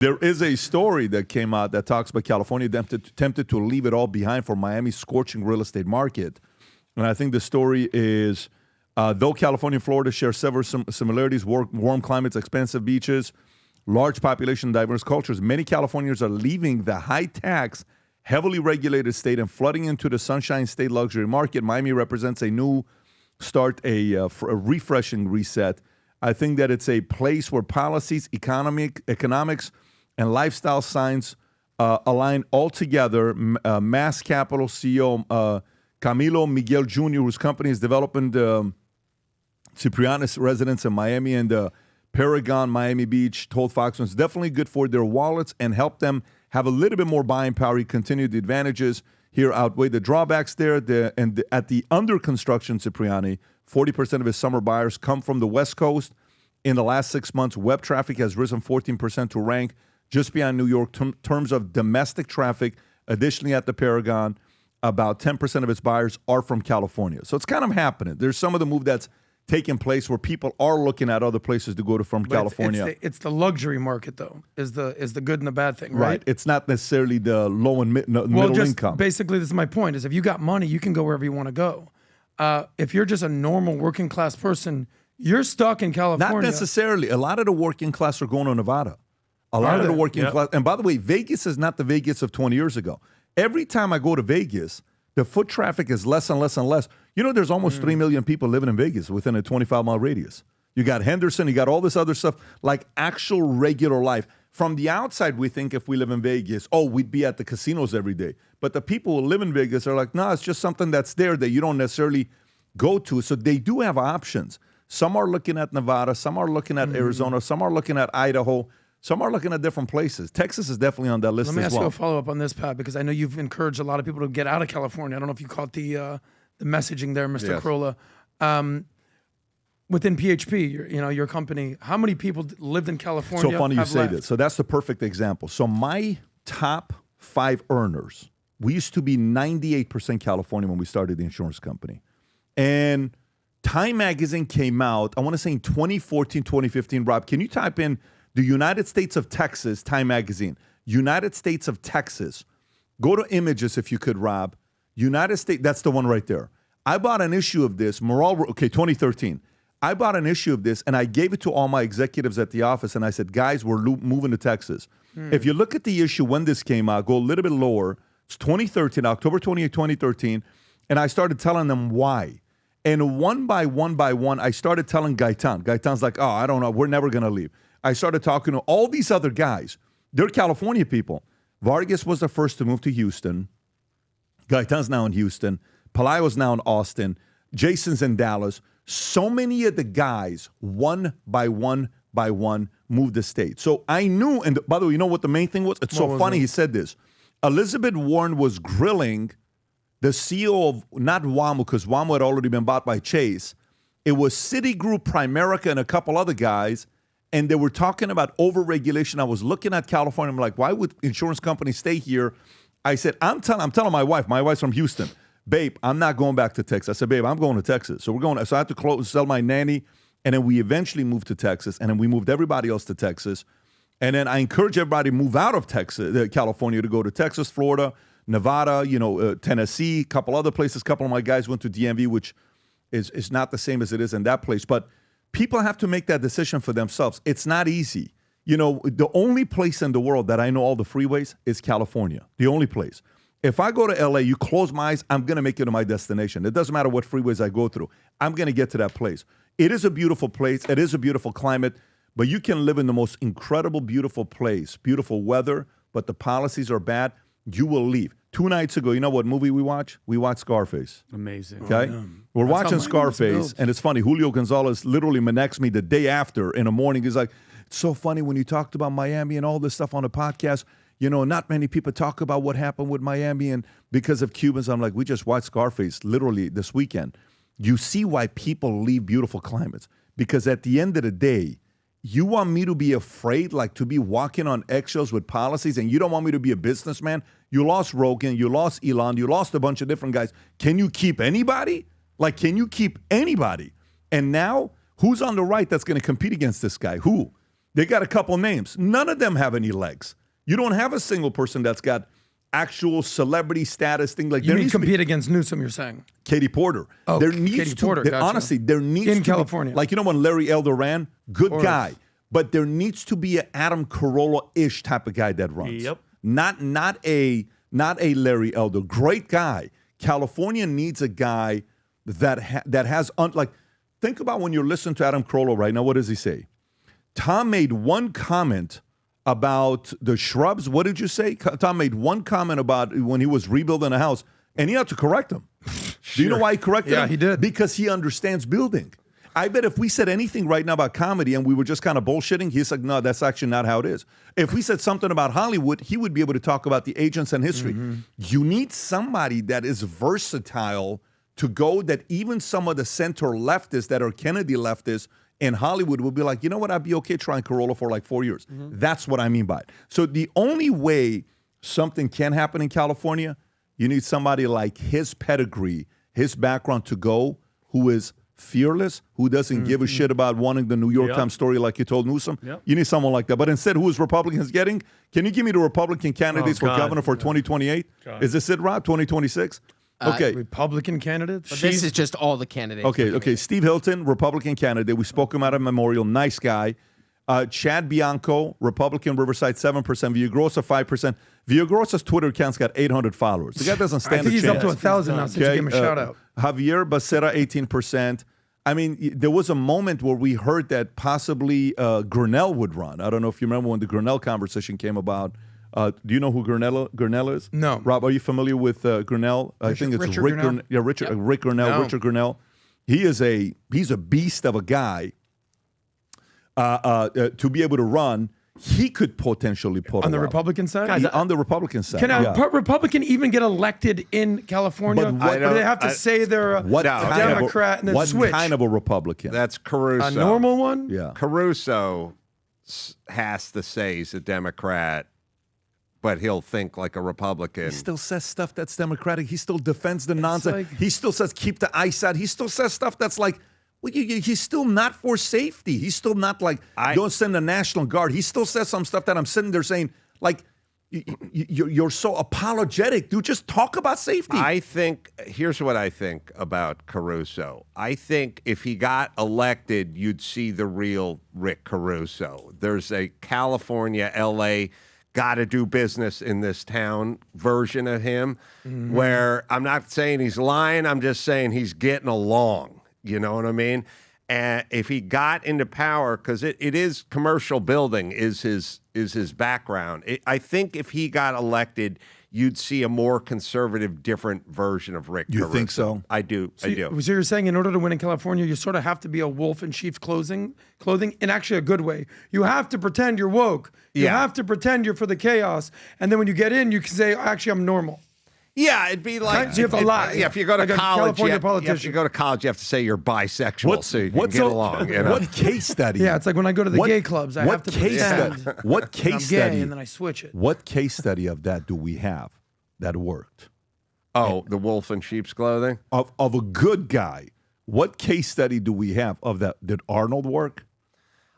There is a story that came out that talks about California tempted to leave it all behind for Miami's scorching real estate market. And I think the story is, though California and Florida share several similarities, warm climates, expensive beaches, large population, diverse cultures, many Californians are leaving the high-tax, heavily regulated state and flooding into the Sunshine State luxury market. Miami represents a new start, a refreshing reset. I think that it's a place where policies, economics, and lifestyle science align all together. Mass Capital CEO Camilo Miguel Jr., whose company is developing Ciprianis residents in Miami and Paragon, Miami Beach, told Fox it's definitely good for their wallets and help them have a little bit more buying power. He continued, the advantages here outweigh the drawbacks there. At the under construction Cipriani, 40% of his summer buyers come from the West Coast. In the last 6 months, web traffic has risen 14% to rank just beyond New York. Terms of domestic traffic, additionally at the Paragon, about 10% of its buyers are from California. So it's kind of happening. There's some of the move that's taking place where people are looking at other places to go to from California. It's the luxury market, though, is the good and the bad thing, right? It's not necessarily the low and middle income. Basically, this is my point, is if you got money, you can go wherever you want to go. If you're just a normal working class person, you're stuck in California. Not necessarily. A lot of the working class are going to Nevada. A lot of the working class. And by the way, Vegas is not the Vegas of 20 years ago. Every time I go to Vegas, the foot traffic is less and less and less. You know, there's almost 3 million people living in Vegas within a 25-mile radius. You got Henderson, you got all this other stuff, like actual regular life. From the outside, we think if we live in Vegas, we'd be at the casinos every day. But the people who live in Vegas are like, no, it's just something that's there that you don't necessarily go to. So they do have options. Some are looking at Nevada, some are looking at Arizona, some are looking at Idaho, some are looking at different places. Texas is definitely on that list as well. Let me ask you a follow-up on this, Pat, because I know you've encouraged a lot of people to get out of California. I don't know if you caught the messaging there, Mr. Yes. Carolla. Within PHP, your company, how many people lived in California? So funny you say left? this. So that's the perfect example. So my top 5 earners, we used to be 98% California when we started the insurance company. And Time Magazine came out, I want to say in 2014, 2015. Rob, can you type in the United States of Texas, Time Magazine, United States of Texas. Go to images if you could, Rob. United States, that's the one right there. I bought an issue of this, 2013. I bought an issue of this, and I gave it to all my executives at the office, and I said, guys, we're moving to Texas. If you look at the issue when this came out, go a little bit lower. It's 2013, October 28, 2013, and I started telling them why. And one by one, I started telling Gaitan. Gaitan's like, I don't know, we're never going to leave. I started talking to all these other guys. They're California people. Vargas was the first to move to Houston. Gaitan's now in Houston. Palaio's now in Austin. Jason's in Dallas. So many of the guys, one by one, moved the state. So I knew, and by the way, you know what the main thing was? It's so funny he said this. Elizabeth Warren was grilling the CEO of, not WAMU, because WAMU had already been bought by Chase. It was Citigroup, Primerica, and a couple other guys, and they were talking about overregulation. I was looking at California. I'm like, why would insurance companies stay here? I said, I'm telling my wife's from Houston. Babe, I'm not going back to Texas. I said, babe, I'm going to Texas. So I had to sell my nanny, and then we eventually moved to Texas, and then we moved everybody else to Texas. And then I encourage everybody to move out of California, to go to Texas, Florida, Nevada, Tennessee, a couple other places. A couple of my guys went to DMV, which is not the same as it is in that place. But people have to make that decision for themselves. It's not easy. The only place in the world that I know all the freeways is California. The only place. If I go to LA, you close my eyes, I'm going to make it to my destination. It doesn't matter what freeways I go through. I'm going to get to that place. It is a beautiful place. It is a beautiful climate. But you can live in the most incredible, beautiful place, beautiful weather, but the policies are bad. You will leave. 2 nights ago, you know what movie we watched? We watched Scarface. Amazing. Okay? We're watching Scarface, and it's funny. Julio Gonzalez literally connects me the day after in the morning. He's like, it's so funny when you talked about Miami and all this stuff on the podcast. Not many people talk about what happened with Miami and because of Cubans. I'm like, we just watched Scarface literally this weekend. You see why people leave beautiful climates. Because at the end of the day, you want me to be afraid, like to be walking on eggshells with policies, and you don't want me to be a businessman? You lost Rogan, you lost Elon, you lost a bunch of different guys. Can you keep anybody? Can you keep anybody? And now, who's on the right that's going to compete against this guy? Who? They got a couple names. None of them have any legs. You don't have a single person that's got actual celebrity status thing. Like You mean compete against Newsom, you're saying? Katie Porter. Oh, there needs Katie to, Porter, there, gotcha. honestly, there needs In to California. be, like, you know when Larry Elder ran? Good guy. But there needs to be an Adam Carolla-ish type of guy that runs. Yep. Not a Larry Elder. Great guy. California needs a guy that has, think about when you're listening to Adam Carolla right now, what does he say? Tom made one comment about the shrubs. What did you say? Tom made one comment about when he was rebuilding a house, and he had to correct him. Do you know why he corrected him? Yeah, he did. Because he understands building. I bet if we said anything right now about comedy and we were just kind of bullshitting, he's like, no, that's actually not how it is. If we said something about Hollywood, he would be able to talk about the agents and history. You need somebody that is versatile to go, that even some of the center leftists that are Kennedy leftists in Hollywood will be like, you know what, I'd be okay trying Carolla for like 4 years. That's what I mean by it. So the only way something can happen in California, you need somebody like his pedigree, his background to go, who is fearless, who doesn't give a shit about wanting the New York Times story like you told Newsom. You need someone like that. But instead, who is Republicans getting? Can you give me the Republican candidates for governor for 2028? Is this it, Rob? 2026? Okay. Republican candidates? But this is just all the candidates. Okay. Steve Hilton, Republican candidate. We spoke him out at Memorial. Nice guy. Chad Bianco, Republican, Riverside, 7%. Villagrosa, 5%. Villagrosa's Twitter account's got 800 followers. The guy doesn't stand a chance. I think he's up to 1,000 now since you gave him a shout out. Javier Becerra, 18%. I mean, there was a moment where we heard that possibly Grinnell would run. I don't know if you remember when the Grinnell conversation came about. Do you know who Grinnell is? No. Rob, are you familiar with Grinnell? I think it's Richard Rick Grinnell? Grinnell. Yeah, Rick Grinnell. No. Richard Grinnell. He's a beast of a guy. To be able to run, he could potentially pull On the it off. Republican side? On the Republican side. Can a Republican even get elected in California? But Or do they have to say they're a Democrat and then what switch? kind of a Republican? That's Caruso. A normal one? Yeah. Caruso has to say he's a Democrat, but he'll think like a Republican. He still says stuff that's Democratic. He still defends the nonsense. like- He still says keep the ice out. He still says stuff that's like, well, he's still not for safety. He's still not like, don't send the National Guard. He still says some stuff that I'm sitting there saying, like, you're so apologetic. Dude, just talk about safety. I think, here's what I think about Caruso. I think if he got elected, you'd see the real Rick Caruso. There's a California, LA, got to do business in this town version of him, where I'm not saying he's lying. I'm just saying he's getting along. You know what I mean? And if he got into power, because it is commercial building is his background. I think if he got elected, you'd see a more conservative, different version of Rick You Caruso. think so? I do. So you're saying in order to win in California, you sort of have to be a wolf in sheep's clothing in actually a good way. You have to pretend you're woke. You have to pretend you're for the chaos. And then when you get in, you can say, actually, I'm normal. Yeah, it'd be like So you have to lie. Yeah, if you go to Like a college, California if politician. you go to college, you have to say you're bisexual so you can get along. You know? What case study? Yeah, it's like when I go to the gay clubs, I have to pretend What I'm case gay, study? and then I switch it. What case study of that do we have that worked? Oh, the wolf in sheep's clothing? Of a good guy. What case study do we have of that? Did Arnold work?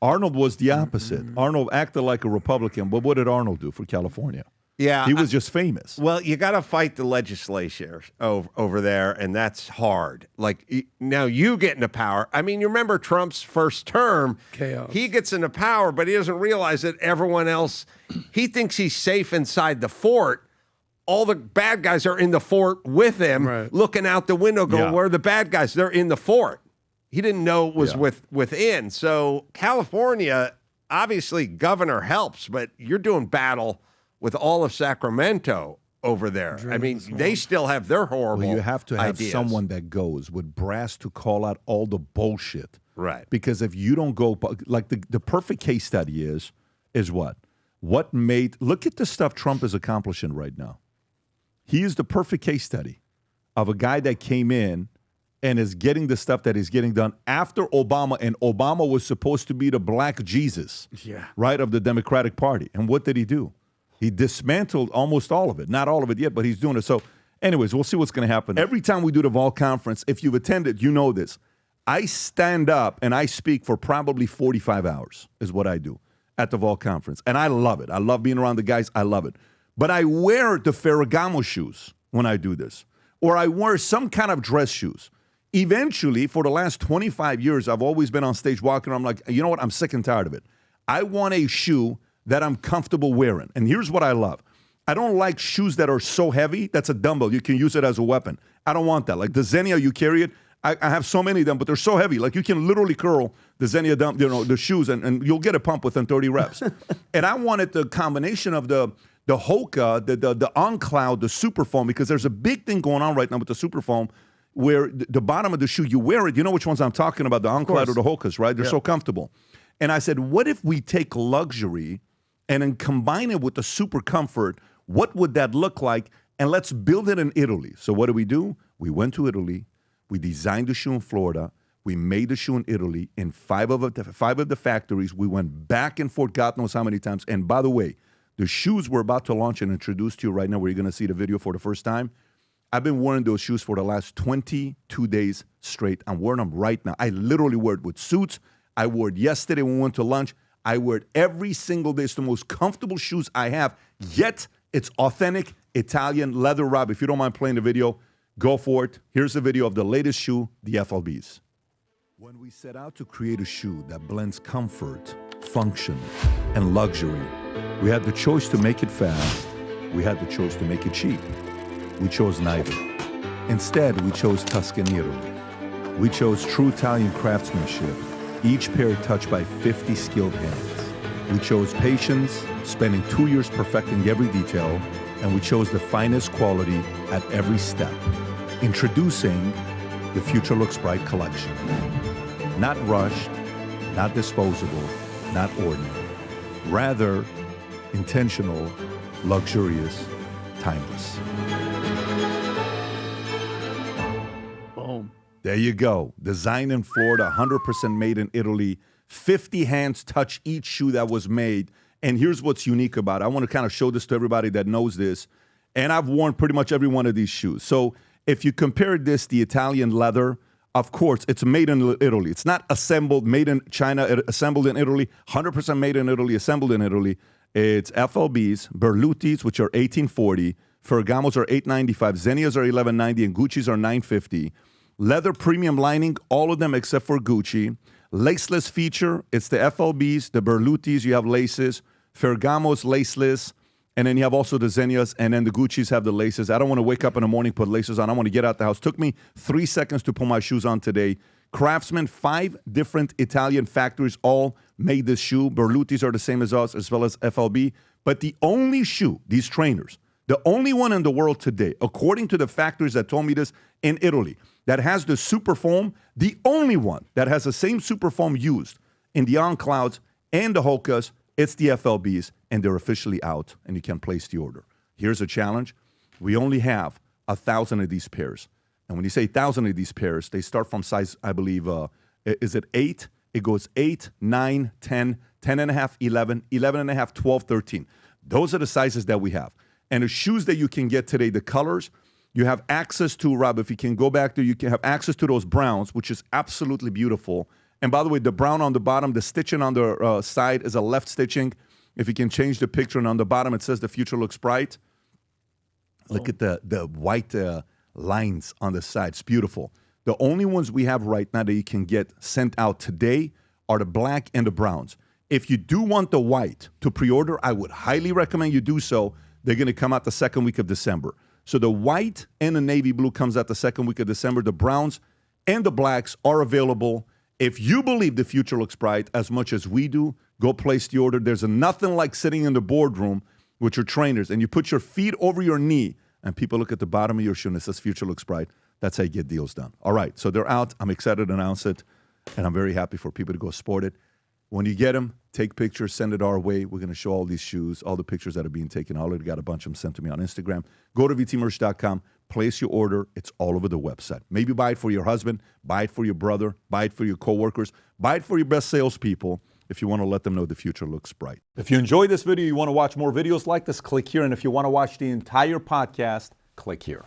Arnold was the opposite. Arnold acted like a Republican, but what did Arnold do for California? Yeah. He was just famous. Well, you got to fight the legislature over there, and that's hard. Like, now you get into power. I mean, you remember Trump's first term. Chaos. He gets into power, but he doesn't realize that everyone else, he thinks he's safe inside the fort. All the bad guys are in the fort with him, looking out the window going, where are the bad guys? They're in the fort. He didn't know it was within. So California, obviously, governor helps, but you're doing battle with all of Sacramento over there. I mean, they still have their horrible Well, you have to have ideas. someone that goes with brass to call out all the bullshit. Right. Because if you don't go, like the perfect case study is what? What made, look at the stuff Trump is accomplishing right now. He is the perfect case study of a guy that came in and is getting the stuff that is getting done after Obama, and Obama was supposed to be the black Jesus, right, of the Democratic Party. And what did he do? He dismantled almost all of it. Not all of it yet, but he's doing it. So anyways, we'll see what's going to happen. Every time we do the Vol Conference, if you've attended, you know this. I stand up and I speak for probably 45 hours is what I do. at the Vol Conference. And I love it. I love being around the guys. I love it. But I wear the Ferragamo shoes when I do this. Or I wear some kind of dress shoes. Eventually, for the last 25 years, I've always been on stage walking around. I'm like, you know what? I'm sick and tired of it. I want a shoe that I'm comfortable wearing. And here's what I love. I don't like shoes that are so heavy. That's a dumbbell. You can use it as a weapon. I don't want that. Like the Xenia, you carry it. I have so many of them, but they're so heavy. Like you can literally curl the Xenia, the shoes, and you'll get a pump within 30 reps. And I wanted the combination of the Hoka, the On Cloud, the Super Foam, because there's a big thing going on right now with the Super Foam where the bottom of the shoe, you wear it. You know which ones I'm talking about, the On Cloud or the Hokas, right? They're so comfortable. And I said, what if we take luxury and then combine it with the super comfort? What would that look like? And let's build it in Italy. So what do? We went to Italy. We designed the shoe in Florida. We made the shoe in Italy in five of the factories. We went back and forth, God knows how many times. And by the way, the shoes we're about to launch and introduce to you right now, where you're going to see the video for the first time, I've been wearing those shoes for the last 22 days straight. I'm wearing them right now. I literally wear it with suits. I wore it yesterday when we went to lunch. I wear it every single day. It's the most comfortable shoes I have, yet it's authentic Italian leather. Rob, if you don't mind playing the video, go for it. Here's the video of the latest shoe, the FLBs. When we set out to create a shoe that blends comfort, function, and luxury, we had the choice to make it fast. We had the choice to make it cheap. We chose neither. Instead, we chose Tuscany, Italy. We chose true Italian craftsmanship, each pair touched by 50 skilled hands. We chose patience, spending 2 years perfecting every detail, and we chose the finest quality at every step. Introducing the Future Looks Bright collection. Not rushed, not disposable, not ordinary. Rather, intentional, luxurious, timeless. Boom. There you go. Designed in Florida, 100% made in Italy. 50 hands touch each shoe that was made. And here's what's unique about it. I want to kind of show this to everybody that knows this. And I've worn pretty much every one of these shoes. So if you compare this, the Italian leather, of course, it's made in Italy. It's not assembled, made in China, assembled in Italy, 100% made in Italy, assembled in Italy. It's FLBs, Berluttis, which are $18.40, Ferragamos are $8.95, Xenias are $11.90, and Gucci's are $9.50. Leather premium lining, all of them except for Gucci. Laceless feature, it's the FLBs, the Berluttis, you have laces, Ferragamos laceless, and then you have also the Xenias, and then the Gucci's have the laces. I don't want to wake up in the morning, put laces on. I want to get out the house. Took me 3 seconds to put my shoes on today. Craftsman, 5 different Italian factories all made this shoe. Berluttis are the same as us, as well as FLB. But the only shoe, these trainers, the only one in the world today, according to the factories that told me this in Italy, that has the super foam, the only one that has the same super foam used in the On Clouds and the Hokas, it's the FLBs, and they're officially out, and you can place the order. Here's a challenge. We only have 1,000 of these pairs. And when you say 1,000 of these pairs, they start from size, I believe, is it 8? It goes 8, 9, 10, 10 and a half, 11, 11 and a half, 12, 13. Those are the sizes that we have. And the shoes that you can get today, the colors, you have access to, Rob, if you can go back there, you can have access to those browns, which is absolutely beautiful. And by the way, the brown on the bottom, the stitching on the side is a left stitching. If you can change the picture, and on the bottom it says the future looks bright. Look at the white lines on the side. It's beautiful. The only ones we have right now that you can get sent out today are the black and the browns. If you do want the white to pre-order, I would highly recommend you do so. They're going to come out the second week of December. So the white and the navy blue comes out the second week of December. The browns and the blacks are available. If you believe the future looks bright as much as we do, go place the order. There's nothing like sitting in the boardroom with your trainers and you put your feet over your knee and people look at the bottom of your shoe and it says future looks bright. That's how you get deals done. All right, so they're out. I'm excited to announce it, and I'm very happy for people to go sport it. When you get them, take pictures, send it our way. We're going to show all these shoes, all the pictures that are being taken. I already got a bunch of them sent to me on Instagram. Go to vtmerch.com, place your order. It's all over the website. Maybe buy it for your husband, buy it for your brother, buy it for your coworkers, buy it for your best salespeople if you want to let them know the future looks bright. If you enjoyed this video, you want to watch more videos like this, click here. And if you want to watch the entire podcast, click here.